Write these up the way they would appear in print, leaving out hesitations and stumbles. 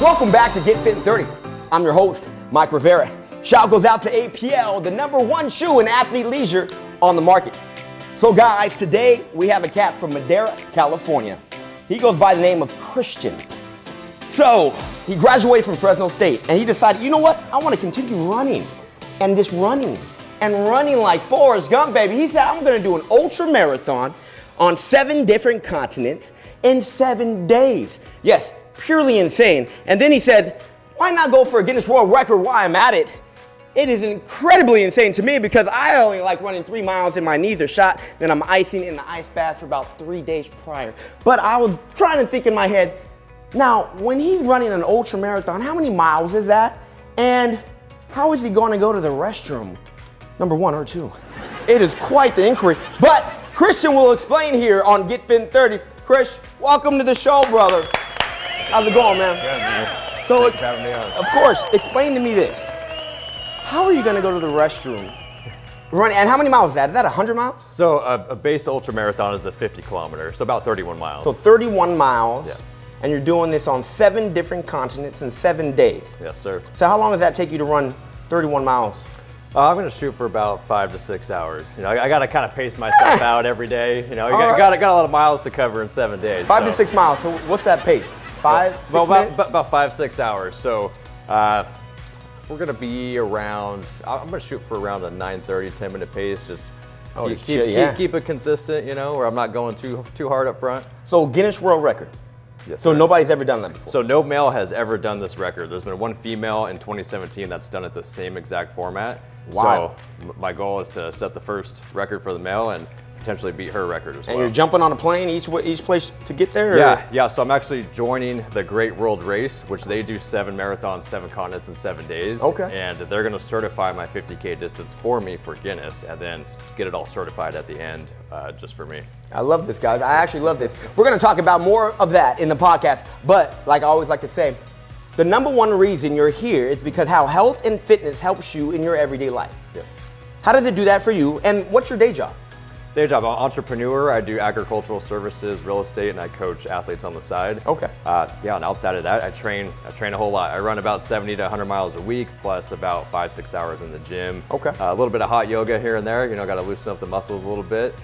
Welcome back to Get Fit in 30. I'm your host, Mike Rivera. Shout goes out to APL, the #1 shoe in athlete leisure on the market. So guys, today we have a cat from Madera, California. He goes by the name of Christian. So he graduated from Fresno State and he decided, you know what? I want to continue running and just running and running like Forrest Gump, baby. He said, I'm going to do an ultra marathon on 7 different continents in 7 days. Yes, purely insane. And then he said, why not go for a Guinness World Record while I'm at it? It is incredibly insane to me because I only like running 3 miles and my knees are shot. Then I'm icing in the ice bath for about 3 days prior. But I was trying to think in my head, now when he's running an ultra marathon, how many miles is that? And how is he going to go to the restroom? Number 1 or 2. It is quite the inquiry. But Christian will explain here on Get Fit in 30. Chris, welcome to the show, brother. How's it going, man? Good, man. So, Thanks for having me on. Of course, explain to me this. How are you going to go to the restroom? Running, and how many miles is that? Is that 100 miles? So a base ultra marathon is a 50 kilometer, so about 31 miles. So 31 miles. Yeah. And you're doing this on 7 different continents in 7 days. Yes, sir. So how long does that take you to run 31 miles? I'm going to shoot for about 5 to 6 hours. You know, I got to kind of pace myself out every day. You know, you got a lot of miles to cover in 7 days. 5 to 6 miles. So what's that pace? 5, 6 minutes? About 5-6 hours. So we're going to be around, I'm going to shoot for around a 9:30, 10-minute pace. Just keep it consistent, you know, where I'm not going too hard up front. So Guinness World Record. Yes, so sir. Nobody's ever done that before? So no male has ever done this record. There's been 1 female in 2017 that's done it the same exact format. Wow. So my goal is to set the first record for the male and potentially beat her record as well. And you're jumping on a plane each place to get there? Or? Yeah. So I'm actually joining the Great World Race, which they do 7 marathons, 7 continents in 7 days. Okay. And they're going to certify my 50K distance for me for Guinness, and then just get it all certified at the end just for me. I love this, guys. I actually love this. We're going to talk about more of that in the podcast. But like I always like to say, the #1 reason you're here is because how health and fitness helps you in your everyday life. Yeah. How does it do that for you? And what's your day job? Day job, I'm an entrepreneur. I do agricultural services, real estate, and I coach athletes on the side. Okay. And outside of that, I train a whole lot. I run about 70 to 100 miles a week, plus about 5-6 hours in the gym. Okay. A little bit of hot yoga here and there. You know, got to loosen up the muscles a little bit.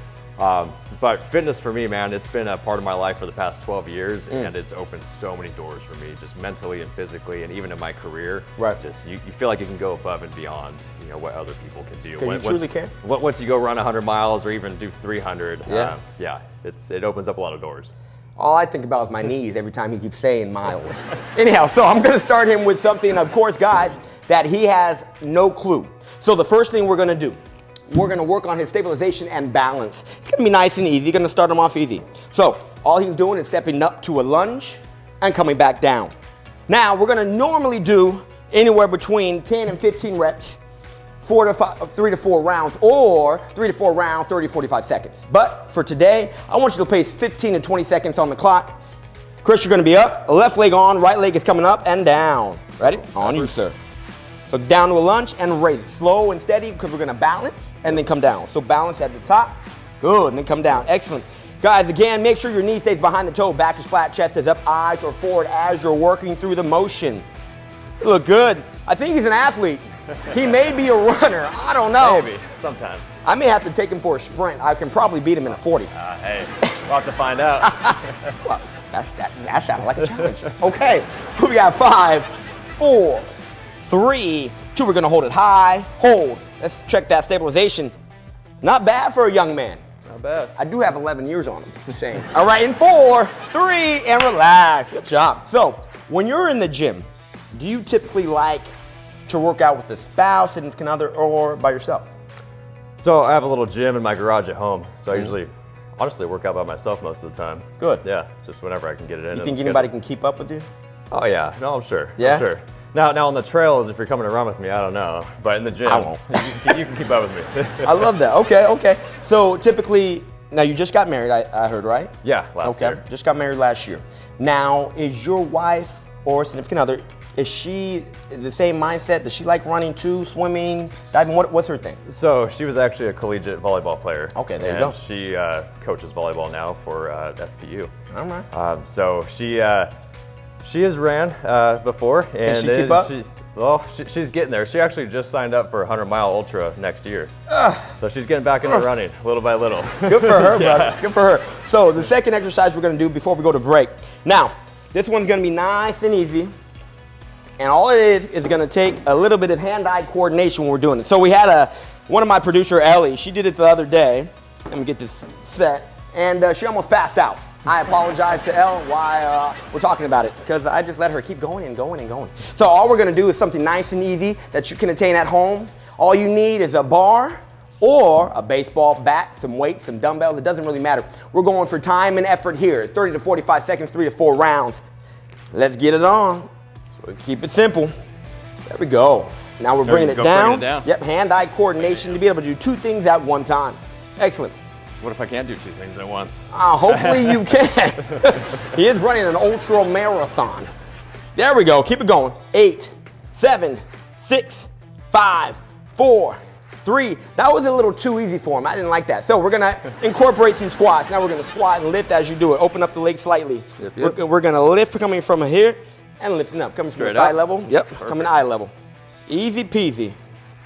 But fitness for me, man, it's been a part of my life for the past 12 years, and it's opened so many doors for me, just mentally and physically, and even in my career. Right. Just you feel like you can go above and beyond, you know, what other people can do. You truly can. Once you go run 100 miles or even do 300, Yeah. It opens up a lot of doors. All I think about is my knees every time he keeps saying miles. Anyhow, so I'm going to start him with something, of course, guys, that he has no clue. So the first thing we're going to do, we're going to work on his stabilization and balance. It's going to be nice and easy. You're going to start him off easy. So all he's doing is stepping up to a lunge and coming back down. Now we're going to normally do anywhere between 10 and 15 reps, 3 to 4 rounds, or 3 to 4 rounds, 30 to 45 seconds. But for today, I want you to place 15 to 20 seconds on the clock. Chris, you're going to be up, left leg on, right leg is coming up and down. Ready? On you, sir. So down to a lunge and raise it. Slow and steady because we're going to balance and then come down. So balance at the top. Good. And then come down. Excellent. Guys, again, make sure your knee stays behind the toe. Back is flat, chest is up, eyes are forward as you're working through the motion. You look good. I think he's an athlete. He may be a runner. I don't know. Maybe. Sometimes. I may have to take him for a sprint. I can probably beat him in a 40. Hey, we'll have to find out. Well, that sounded like a challenge. Okay. We got 5, 4, 3, 2, we're gonna hold it high, hold. Let's check that stabilization. Not bad for a young man. Not bad. I do have 11 years on him, just saying. All right, in 4, 3, and relax. Good job. So, when you're in the gym, do you typically like to work out with a spouse, significant other, or by yourself? So I have a little gym in my garage at home, so I usually, honestly, work out by myself most of the time. Good. Yeah, just whenever I can get it in. You think anybody can keep up with you? Oh yeah, no, I'm sure. Yeah? I'm sure. Now on the trails, if you're coming to run with me, I don't know. But in the gym, I won't. you can keep up with me. I love that. Okay. So typically, now you just got married, I heard, right? Yeah, last year. Just got married last year. Now, is your wife or significant other, is she the same mindset? Does she like running too, swimming, diving? What's her thing? So she was actually a collegiate volleyball player. Okay, there you go. She coaches volleyball now for FPU. All right. So She has ran before, and Can she keep up? She's getting there. She actually just signed up for a 100-mile ultra next year, so she's getting back into running little by little. Good for her, brother. Good for her. So the second exercise we're going to do before we go to break. Now, this one's going to be nice and easy, and all it is going to take a little bit of hand-eye coordination when we're doing it. So we had one of my producer, Ellie. She did it the other day. Let me get this set, and she almost passed out. I apologize to Elle why we're talking about it, because I just let her keep going and going and going. So all we're gonna do is something nice and easy that you can attain at home. All you need is a bar or a baseball bat, some weights, some dumbbells. It doesn't really matter. We're going for time and effort here. 30 to 45 seconds, 3 to 4 rounds. Let's get it on. So keep it simple. There we go. Now we're bringing it down. Yep, hand-eye coordination to be able to do 2 things at one time. Excellent. What if I can't do 2 things at once? Hopefully you can. He is running an ultra marathon. There we go. Keep it going. 8, 7, 6, 5, 4, 3. That was a little too easy for him. I didn't like that. So we're going to incorporate some squats. Now we're going to squat and lift as you do it. Open up the leg slightly. Yep. We're going to lift coming from here and lifting up. Coming from the thigh level. Yep. Perfect. Coming to eye level. Easy peasy.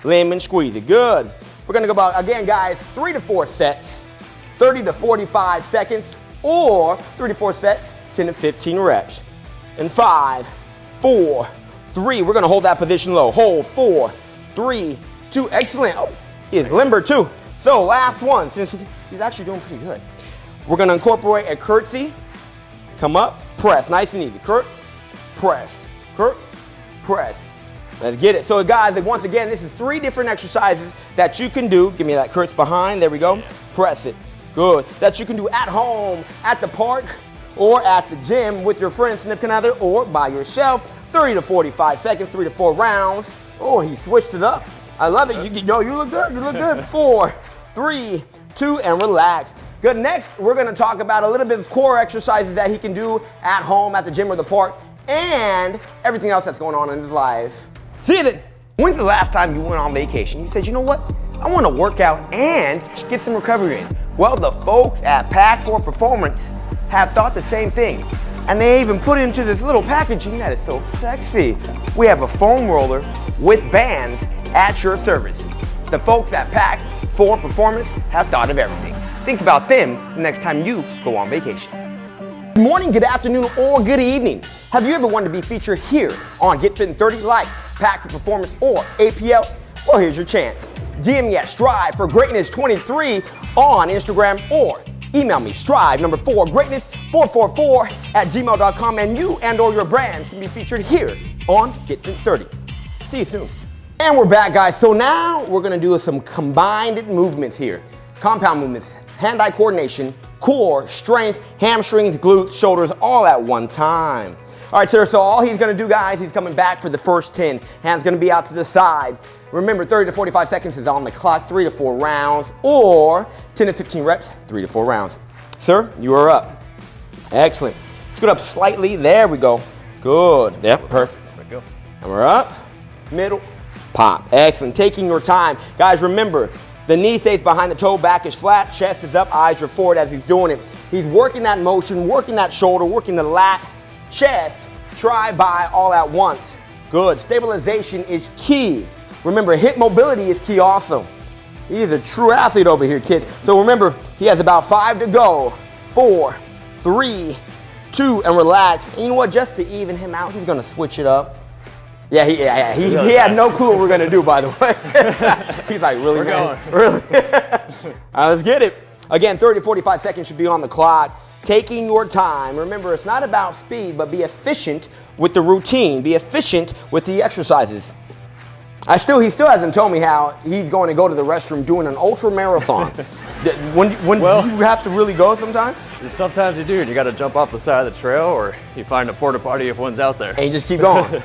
Lemon squeezy. Good. We're going to go about, again, guys, 3 to 4 sets. 30 to 45 seconds, or 3 to 4 sets, 10 to 15 reps. And 5, 4, 3. We're gonna hold that position low. Hold, 4, 3, 2. Excellent. Oh, he's limber too. So last one, since he's actually doing pretty good. We're gonna incorporate a curtsy. Come up, press, nice and easy. Curts, press, press. Let's get it. So guys, once again, this is 3 different exercises that you can do. Give me that curts behind, there we go. Press it. Good. That you can do at home, at the park, or at the gym with your friend, significant other, or by yourself. 30 to 45 seconds, 3 to 4 rounds. Oh, he switched it up. I love it. You look good. You look good. 4, 3, 2, and relax. Good. Next, we're going to talk about a little bit of core exercises that he can do at home, at the gym, or the park, and everything else that's going on in his life. See then. When's the last time you went on vacation? You said, you know what? I want to work out and get some recovery in. Well, the folks at Pack for Performance have thought the same thing. And they even put it into this little packaging that is so sexy. We have a foam roller with bands at your service. The folks at Pack for Performance have thought of everything. Think about them the next time you go on vacation. Good morning, good afternoon, or good evening. Have you ever wanted to be featured here on Get Fit in 30 like Pack for Performance or APL? Well, here's your chance. DM me at Strive for Greatness 23 on Instagram, or email me strive number 4 greatness444 at gmail.com, and you and or your brand can be featured here on Get Fit 30. See you soon. And we're back, guys. So now we're gonna do some combined movements here. Compound movements, hand-eye coordination, core, strength, hamstrings, glutes, shoulders, all at one time. All right, sir, so all he's gonna do, guys, he's coming back for the first 10. Hands gonna be out to the side. Remember, 30 to 45 seconds is on the clock, 3 to 4 rounds, or 10 to 15 reps, 3 to 4 rounds. Sir, you are up. Excellent. Scoot up slightly, there we go. Good, yep, perfect. There we go. And we're up, middle, pop. Excellent, taking your time. Guys, remember, the knee stays behind the toe, back is flat, chest is up, eyes are forward as he's doing it. He's working that motion, working that shoulder, working the lat, chest, try by all at once. Good, stabilization is key. Remember, hip mobility is key also. He is a true athlete over here, kids. So remember, he has about 5 to go. 4, 3, 2, and relax. And you know what? Just to even him out, he's gonna switch it up. Yeah, he had no clue what we're gonna do, by the way. He's like, really, man? Really? All right, let's get it. Again, 30 to 45 seconds should be on the clock. Taking your time. Remember, it's not about speed, but be efficient with the routine. Be efficient with the exercises. He still hasn't told me how he's going to go to the restroom doing an ultra marathon. When do you have to really go sometimes? Sometimes you do, and you got to jump off the side of the trail, or you find a porta potty if one's out there. And you just keep going.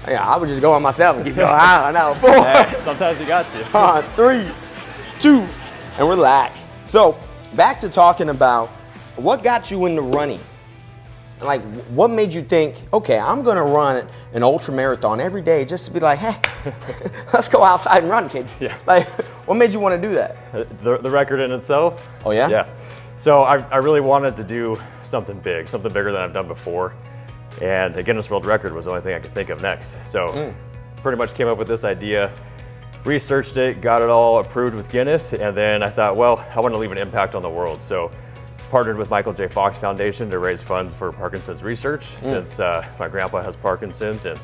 Yeah, I would just go on myself and keep going. I know. 4. Yeah, sometimes you got to. 3, 2, and relax. So back to talking about what got you into running. Like, what made you think, okay, I'm gonna run an ultra marathon every day just to be like, hey, let's go outside and run, kids. Yeah. Like, what made you want to do that? The record in itself? Oh, yeah? Yeah. So I really wanted to do something big, something bigger than I've done before. And a Guinness World Record was the only thing I could think of next. So pretty much came up with this idea, researched it, got it all approved with Guinness, and then I thought, well, I want to leave an impact on the world. So partnered with Michael J. Fox Foundation to raise funds for Parkinson's research, since my grandpa has Parkinson's and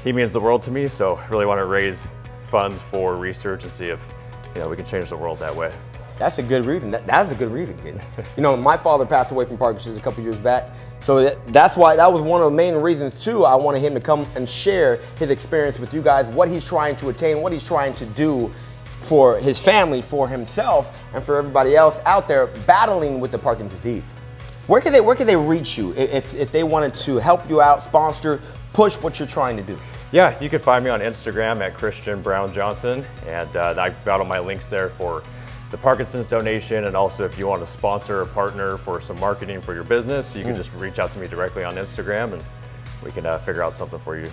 he means the world to me. So I really want to raise funds for research and see if we can change the world that way. That's a good reason. That's a good reason, kid. My father passed away from Parkinson's a couple years back. So that's why, that was one of the main reasons too. I wanted him to come and share his experience with you guys, what he's trying to attain, what he's trying to do for his family, for himself, and for everybody else out there battling with the Parkinson's disease. Where can they reach you if they wanted to help you out, sponsor, push what you're trying to do? Yeah, you can find me on Instagram at Christian Brown Johnson, and I've got all my links there for the Parkinson's donation, and also if you want to sponsor or partner for some marketing for your business, you can just reach out to me directly on Instagram, and we can figure out something for you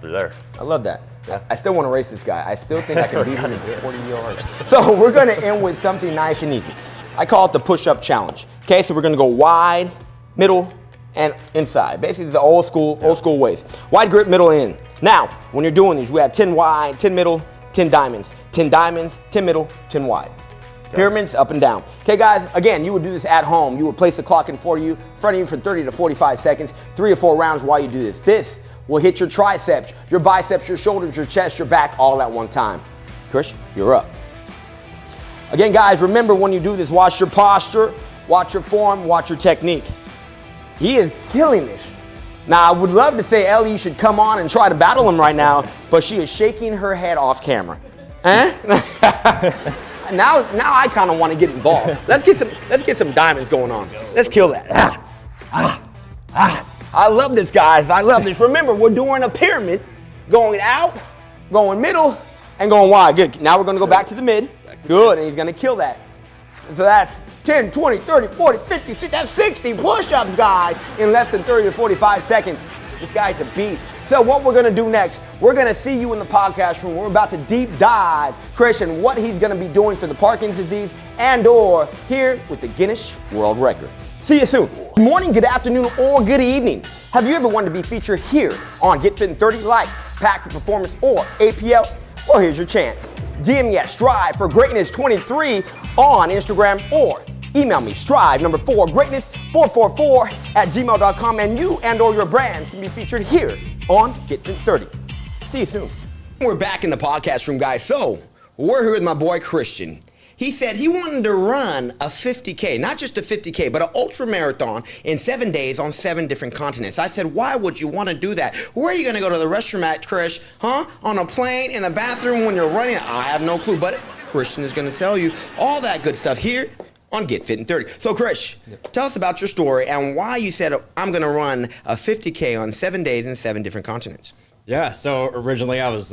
through there. I love that. I still want to race this guy. I still think I can beat him in 40 yards. So we're going to end with something nice and easy. I call it the push-up challenge. Okay, so we're going to go wide, middle, and inside. Basically the old school ways. Wide grip, middle, in. Now, when you're doing these, we have 10 wide, 10 middle, 10 diamonds. 10 diamonds, 10 middle, 10 wide. Pyramids up and down. Okay guys, again, you would do this at home. You would place the clock in front of you for 30 to 45 seconds, 3 or 4 rounds while you do this. This will hit your triceps, your biceps, your shoulders, your chest, your back, all at one time. Chris, you're up. Again guys, remember when you do this, watch your posture, watch your form, watch your technique. He is killing this. Now, I would love to say Ellie should come on and try to battle him right now, but she is shaking her head off camera. Now I kind of want to get involved. Let's get some diamonds going on. Let's kill that. I love this, guys. I love this. Remember, we're doing a pyramid, going out, going middle, and going wide. Good. Now we're going to go back to the mid. Good, and he's going to kill that. So that's 10, 20, 30, 40, 50, 60, that's 60 push-ups, guys, in less than 30 to 45 seconds. This guy's a beast. So what we're going to do next, we're going to see you in the podcast room. We're about to deep dive Christian, what he's going to be doing for the Parkinson's disease and or here with the Guinness World Record. See you soon. Good morning, good afternoon, or good evening. Have you ever wanted to be featured here on Get Fit in 30 like Pack for Performance or APL? Well, here's your chance. DM me at Strive for Greatness 23 on Instagram or email me strive number 4 greatness 444 at gmail.com, and you and or your brand can be featured here on Get Fit 30. See you soon. We're back in the podcast room, guys. So we're here with my boy Christian. He said he wanted to run a 50K, not just a 50K, but an ultramarathon in 7 days on 7 different continents. I said, why would you want to do that? Where are you going to go to the restroom at, Chris? Huh? On a plane, in the bathroom, when you're running? I have no clue, but Christian is going to tell you all that good stuff here on Get Fit in 30. So, Chris, tell us about your story and why you said, I'm going to run a 50K on 7 days in 7 different continents. Yeah, so originally I was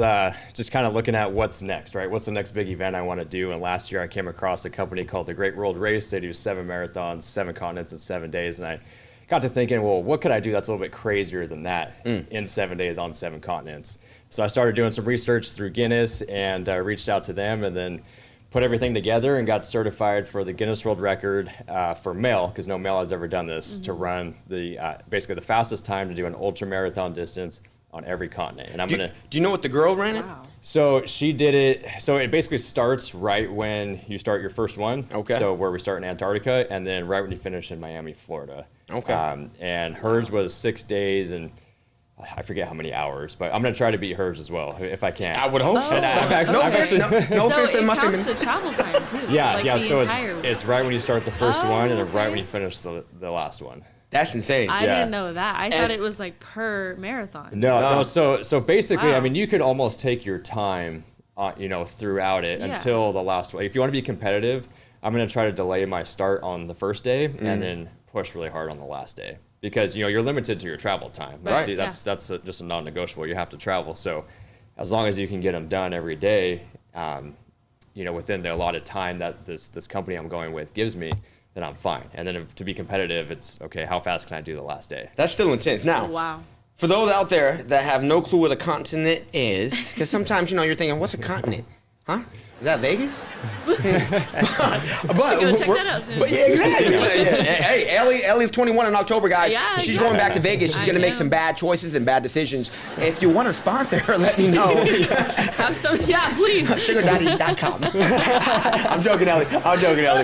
just kind of looking at what's next, right? What's the next big event I want to do? And last year I came across a company called the Great World Race. They do 7 marathons, 7 continents in 7 days. And I got to thinking, well, what could I do that's a little bit crazier than that in 7 days on 7 continents? So I started doing some research through Guinness and reached out to them and then put everything together and got certified for the Guinness World Record for male, because no male has ever done this, to run the basically the fastest time to do an ultra marathon distance on every continent. And Do you know what the girl ran it? Wow. So she did it, so it basically starts right when you start your first one. Okay. So where we start in Antarctica, and then right when you finish in Miami, Florida. Okay. And hers was 6 days and I forget how many hours, but I'm going to try to beat hers as well, if I can. I would hope so. And No offense So to it my counts female. the travel time too. Yeah, like yeah. the So entire it's right when you start the first one, and then right okay. when you finish the last one. That's insane. I Yeah. didn't know that. I thought it was like per marathon. No. So basically, Wow. I mean, you could almost take your time, throughout it Yeah. until the last one. If you want to be competitive, I'm going to try to delay my start on the first day and then push really hard on the last day, because you're limited to your travel time. Right. That's just a non-negotiable. You have to travel. So as long as you can get them done every day, within the allotted time that this company I'm going with gives me, then I'm fine. And then to be competitive, it's okay, how fast can I do the last day? That's still intense. Now, Wow. for those out there that have no clue what a continent is, because sometimes, you're thinking, what's a continent? Huh? Is that Vegas? but Should go check that out soon. But yeah, exactly. Hey, Ellie's 21 in October, guys. Yeah, She's yeah. going back to Vegas. She's I going to make know. some bad choices and bad decisions. If you want to sponsor her, let me know. Have some, yeah, please. SugarDaddy.com. I'm joking, Ellie.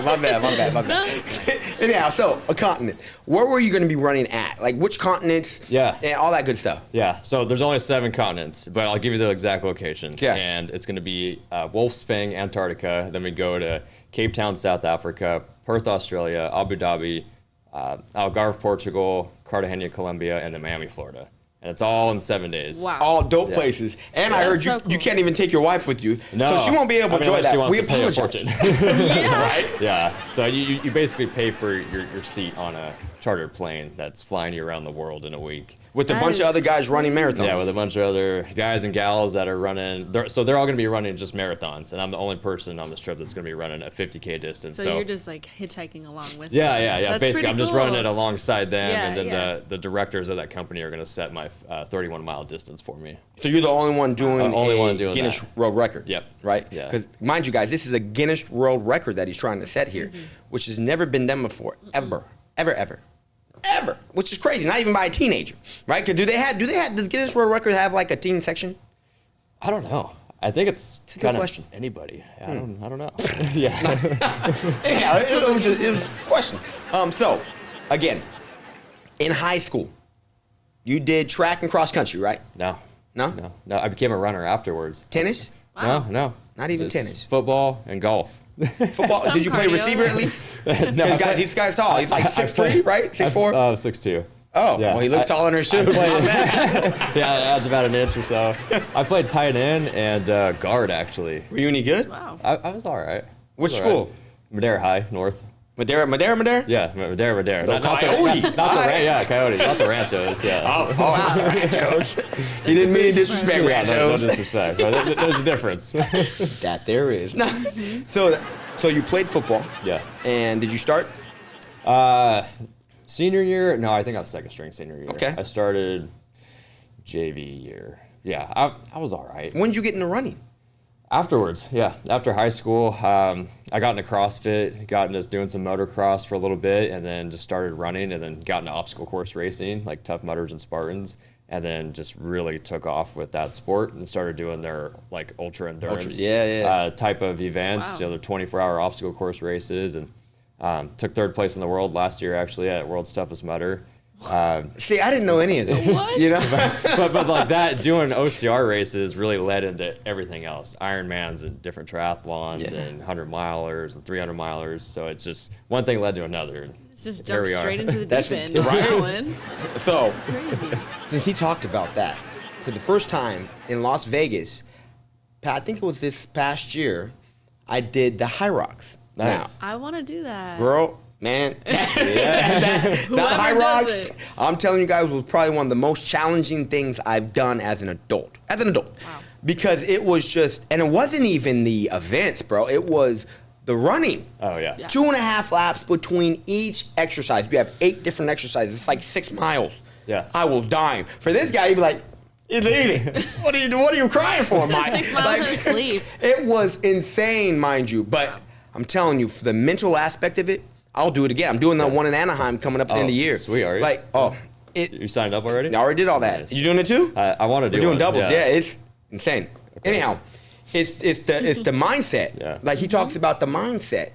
My bad. Anyhow, so a continent. Where were you going to be running at? Like which continents? Yeah. And all that good stuff. Yeah, so there's only 7 continents, but I'll give you the exact location. Okay. And it's going to be Wolf's Fang, Antarctica. Then we go to Cape Town, South Africa, Perth, Australia, Abu Dhabi, Algarve, Portugal, Cartagena, Colombia, and then Miami, Florida. And it's all in 7 days. Wow. All dope places. And I That's heard so cool. you can't even take your wife with you. No. So she won't be able to enjoy unless she that. wants We to pay a apologize. fortune. Yeah. Right? Yeah, so you basically pay for your seat on a chartered plane that's flying you around the world in a week. With a That bunch of is other guys running marathons. Yeah, with a bunch of other guys and gals that are running. So they're all going to be running just marathons, and I'm the only person on this trip that's going to be running a 50K distance. So you're just like hitchhiking along with Yeah, them. yeah. That's Basically, pretty I'm just cool. running it alongside them, Yeah, and then yeah. the directors of that company are going to set my 31-mile distance for me. So you're the only one doing Only a one doing Guinness that. World Record. Yep. Right? Yeah. Because mind you guys, this is a Guinness World Record that he's trying to set here, which has never been done before, ever, which is crazy. Not even by a teenager, right? Because does Guinness World Record have like a teen section? I don't know. I think it's a good kind of question. anybody. I don't know. Yeah. Anyhow, it was a question. So, again, in high school, you did track and cross country, right? No. No? No. I became a runner afterwards. Tennis? Wow. No. Not even Just tennis. Football and golf. Football? Some Did you play cardio receiver there. at least? No, Guys, this guy's tall. He's like 6'3", right? 6'4"? 6'2". Oh, yeah. well, he looks taller than his shoes. Yeah, that's about an inch or so. I played tight end and guard, actually. Were you any good? Wow. I was all right. Which I was all school? right. Madera High, North. Madera? Yeah, Madera. Not Coyote. Coyote, not the Ranchos. Yeah. Ranchos. He didn't mean to disrespect No Ranchos. disrespect. But there's a difference. That there is. No. So you played football. Yeah. And did you start? Senior year? No, I think I was second string senior year. Okay. I started JV year. Yeah, I was all right. When did you get into running? Afterwards, yeah. After high school, I got into CrossFit, got into doing some motocross for a little bit, and then just started running, and then got into obstacle course racing, like Tough Mudders and Spartans, and then just really took off with that sport and started doing their like ultra endurance type of events, Wow. you know, the 24-hour obstacle course races, and took 3rd place in the world last year actually at World's Toughest Mudder. See, I didn't know any of this. What? You know? but like that, doing OCR races really led into everything else. Ironmans and different triathlons Yeah. and 100-milers and 300-milers. So it's just one thing led to another. It's just Here jump we are. straight into the That's deep end it, on right? that one. So, Crazy. since he talked about that, for the first time in Las Vegas, I think it was this past year, I did the High Rocks. Nice. I want to do that. Now, girl, man, that Whoever High does Rocks, it. I'm telling you guys, was probably one of the most challenging things I've done as an adult. Wow. Because it was just, and it wasn't even the events, bro. It was the running. Oh, yeah. 2.5 laps between each exercise. You have 8 different exercises. It's like 6 miles. Yeah. I was dying. For this guy, he'd be like, "He's eating. What are you crying for, Mike?" 6 miles of sleep. It was insane, mind you. But I'm telling you, for the mental aspect of it, I'll do it again. I'm doing the one in Anaheim coming up at the end of the year. Sweet, are you? Like, You signed up already? I already did all that. Nice. You doing it too? I want to do We're doing one, doubles. Yeah, it's insane. Anyhow, it's the mindset. Yeah. Like he talks about the mindset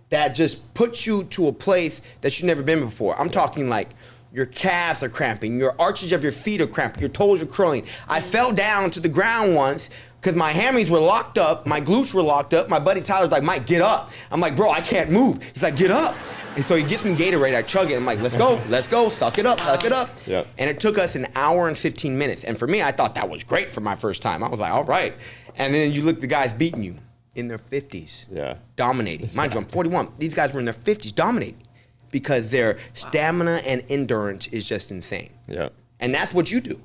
that just puts you to a place that you've never been before. I'm talking like your calves are cramping, your arches of your feet are cramping, your toes are curling. I fell down to the ground once because my hammies were locked up, my glutes were locked up. My buddy Tyler's like, "Mike, get up." I'm like, "Bro, I can't move." He's like, "Get up." And so he gets me Gatorade, I chug it. I'm like, let's go, suck it up. Yep. And it took us an hour and 15 minutes. And for me, I thought that was great for my first time. I was like, all right. And then you look at the guys beating you in their 50s. Yeah. Dominating. Mind you, I'm 41. These guys were in their 50s dominating because their stamina and endurance is just insane. Yeah. And that's what you do.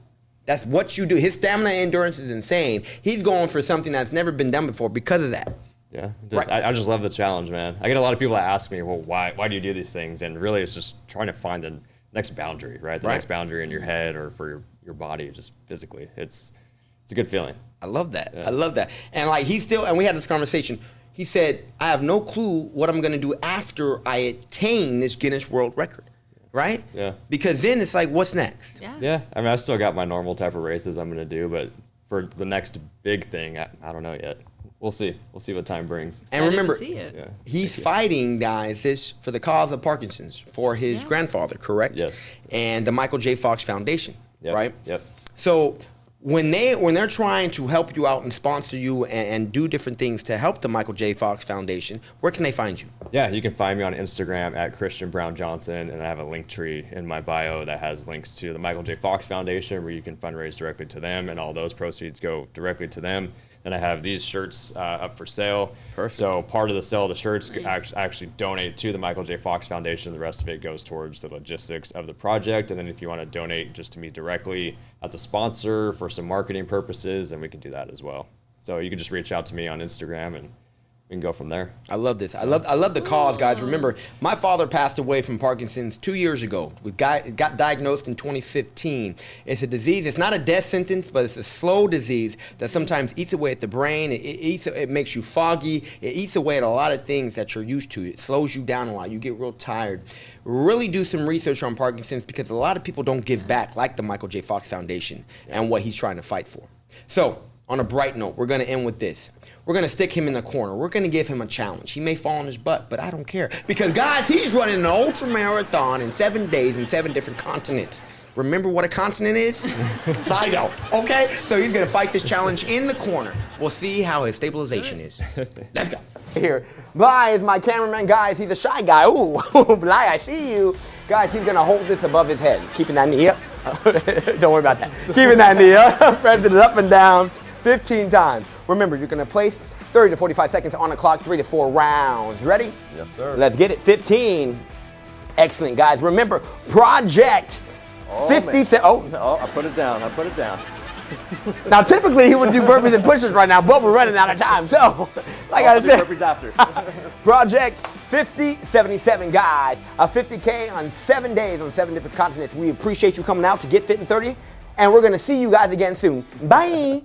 That's what you do. His stamina and endurance is insane. He's going for something that's never been done before because of that. Yeah, Right. I just love the challenge, man. I get a lot of people that ask me, well, why do you do these things? And really, it's just trying to find the next boundary, right? The Right. next boundary in your head or for your body, just physically. It's it's a good feeling. I love that. I love that. And like and we had this conversation. He said, I have no clue what I'm going to do after I attain this Guinness World Record. Right? Yeah. Because then it's like, what's next? Yeah. Yeah, I mean, I still got my normal type of races I'm going to do, but for the next big thing, I don't know yet. We'll see. We'll see what time brings. And Excited to remember, see it. Yeah. he's fighting, guys, this for the cause of Parkinson's, for his grandfather, correct? Yes. And the Michael J. Fox Foundation, Yep. right? Yep. So when they're trying to help you out and sponsor you and do different things to help the Michael J. Fox Foundation, where can they find you? Yeah, you can find me on Instagram at Christian Brown Johnson, and I have a link tree in my bio that has links to the Michael J. Fox Foundation where you can fundraise directly to them, and all those proceeds go directly to them. And I have these shirts up for sale. Perfect. So part of the sale of the shirts Nice. actually donate to the Michael J. Fox Foundation. The rest of it goes towards the logistics of the project. And then if you want to donate just to me directly as a sponsor for some marketing purposes, then we can do that as well. So you can just reach out to me on Instagram and we can go from there. I love this. I love the cause, guys. Remember, my father passed away from Parkinson's 2 years ago. We got diagnosed in 2015. It's a disease. It's not a death sentence, but it's a slow disease that sometimes eats away at the brain. It makes you foggy. It eats away at a lot of things that you're used to. It slows you down a lot. You get real tired. Really do some research on Parkinson's because a lot of people don't give back, like the Michael J. Fox Foundation and what he's trying to fight for. So, on a bright note, we're going to end with this. We're going to stick him in the corner. We're going to give him a challenge. He may fall on his butt, but I don't care. Because, guys, he's running an ultramarathon in 7 days in 7 different continents. Remember what a continent is? I don't. Okay? So he's going to fight this challenge in the corner. We'll see how his stabilization is. Let's go. Here. Bly is my cameraman. Guys, he's a shy guy. Ooh, Bly, I see you. Guys, he's going to hold this above his head. Keeping that knee up. Don't worry about that. Keeping that knee up. Pressing it up and down 15 times. Remember, you're going to place 30 to 45 seconds on the clock, 3 to 4 rounds. Ready? Yes, sir. Let's get it. 15. Excellent, guys. Remember, project 50. Oh, I put it down. I put it down. Now, typically, he would do burpees and push-ups right now, but we're running out of time. So, like I said, Burpees after. Project 5077, guys. A 50K on 7 days on 7 different continents. We appreciate you coming out to Get Fit in 30, and we're going to see you guys again soon. Bye.